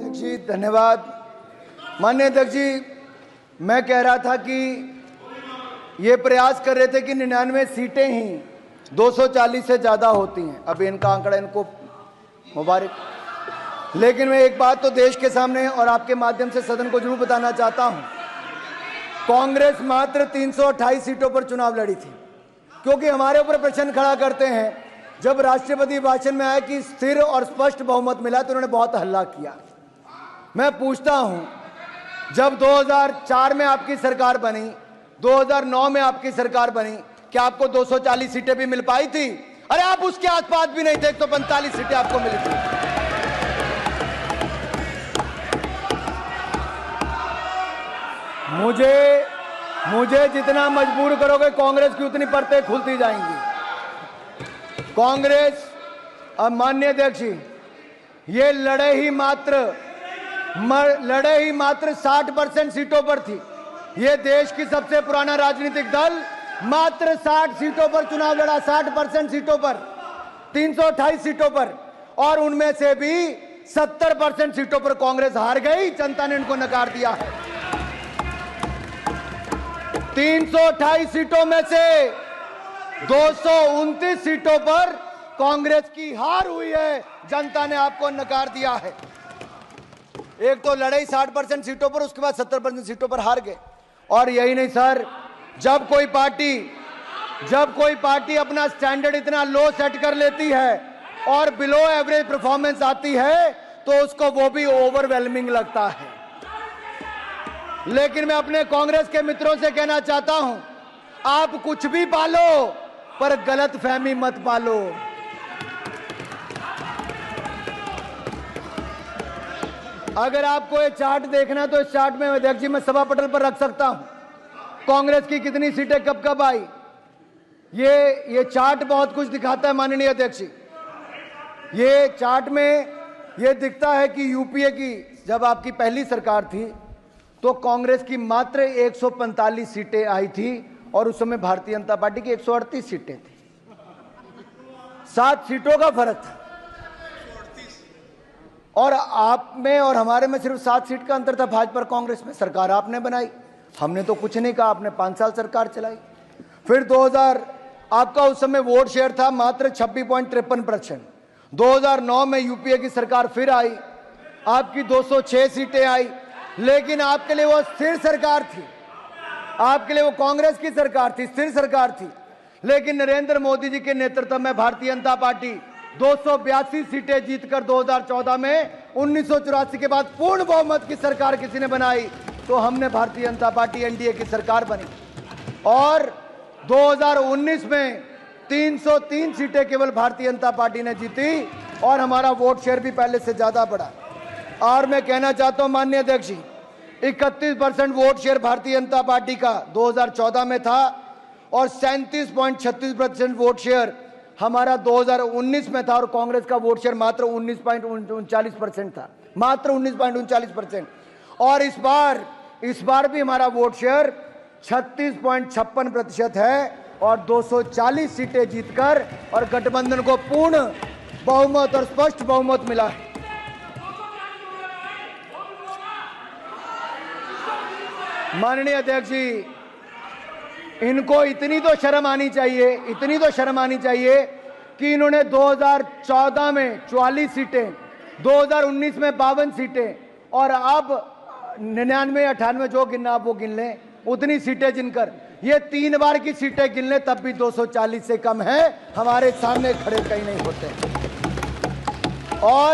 अध्यक्ष जी धन्यवाद। माननीय अध्यक्ष जी, मैं कह रहा था कि ये प्रयास कर रहे थे कि 99 सीटें ही 240 से ज़्यादा होती हैं। अभी इनका आंकड़ा इनको मुबारक। लेकिन मैं एक बात तो देश के सामने और आपके माध्यम से सदन को जरूर बताना चाहता हूं, कांग्रेस मात्र 328 सीटों पर चुनाव लड़ी थी। क्योंकि हमारे ऊपर प्रश्न खड़ा करते हैं, जब राष्ट्रपति भाषण में आया कि स्थिर और स्पष्ट बहुमत मिला तो उन्होंने बहुत हल्ला किया। मैं पूछता हूं, जब 2004 में आपकी सरकार बनी, 2009 में आपकी सरकार बनी, क्या आपको 240 सीटें भी मिल पाई थी? अरे आप उसके आसपास भी नहीं थे, 145 सीटें आपको मिली थी। मुझे जितना मजबूर करोगे कांग्रेस की उतनी परतें खुलती जाएंगी। कांग्रेस, अब माननीय अध्यक्ष जी, ये लड़े ही मात्र 60% सीटों पर थी। ये देश की सबसे पुराना राजनीतिक दल मात्र 60 सीटों पर चुनाव लड़ा, 60% सीटों पर, 328 सीटों पर, और उनमें से भी 70% सीटों पर कांग्रेस हार गई। जनता ने इनको नकार दिया है। 328 सीटों में से 229 सीटों पर कांग्रेस की हार हुई है। जनता ने आपको नकार दिया है। एक तो लड़ाई 60% सीटों पर, उसके बाद 70% सीटों पर हार गए। और यही नहीं सर, जब कोई पार्टी अपना स्टैंडर्ड इतना लो सेट कर लेती है और बिलो एवरेज परफॉर्मेंस आती है तो उसको वो भी ओवरवेलमिंग लगता है। लेकिन मैं अपने कांग्रेस के मित्रों से कहना चाहता हूं, आप कुछ भी पालो पर गलत फहमी मत पालो। अगर आपको ये चार्ट देखना है तो इस चार्ट में अध्यक्ष जी मैं सभा पटल पर रख सकता हूं, कांग्रेस की कितनी सीटें कब कब आई। ये चार्ट बहुत कुछ दिखाता है माननीय अध्यक्ष जी। ये चार्ट में ये दिखता है कि यूपीए की जब आपकी पहली सरकार थी तो कांग्रेस की मात्र 145 सीटें आई थी और उस समय भारतीय जनता पार्टी की 138 सीटें थी। 7 सीटों का फर्क था। और आप में और हमारे में सिर्फ 7 सीट का अंतर था भाजपा और कांग्रेस में। सरकार आपने बनाई, हमने तो कुछ नहीं कहा। आपने 5 साल सरकार चलाई। फिर 2000 आपका उस समय वोट शेयर था मात्र 26.53%। 2009 में यूपीए की सरकार फिर आई, आपकी 206 सीटें आई। लेकिन आपके लिए वो स्थिर सरकार थी, आपके लिए वो कांग्रेस की सरकार थी, स्थिर सरकार थी। लेकिन नरेंद्र मोदी जी के नेतृत्व में भारतीय जनता पार्टी 282 सीटें जीतकर 2014 में 1984 के बाद पूर्ण बहुमत की सरकार किसी ने बनाई तो हमने भारतीय जनता पार्टी एनडीए की सरकार बनी। और 2019 में 303 सीटें केवल भारतीय जनता पार्टी ने जीती और हमारा वोट शेयर भी पहले से ज्यादा बढ़ा। और मैं कहना चाहता हूं माननीय अध्यक्ष जी, 31% vote share Bharatiya Janata party का 2014 में था और 37.36% वोट शेयर हमारा 2019 में था। और कांग्रेस का वोट शेयर मात्र 19.39% था, मात्र 19.39%। और इस बार भी हमारा वोट शेयर 36.56% है और 240 सीटें जीतकर और गठबंधन को पूर्ण बहुमत और स्पष्ट बहुमत मिला है। माननीय अध्यक्ष जी, इनको इतनी तो शर्म आनी चाहिए कि इन्होंने 2014 में 44 सीटें, 2019 में 52 सीटें और अब 99, 98 जो गिनना आप वो गिन लें, उतनी सीटें जिनकर ये 3 बार की सीटें गिन लें तब भी 240 से कम है। हमारे सामने खड़े कहीं नहीं होते। और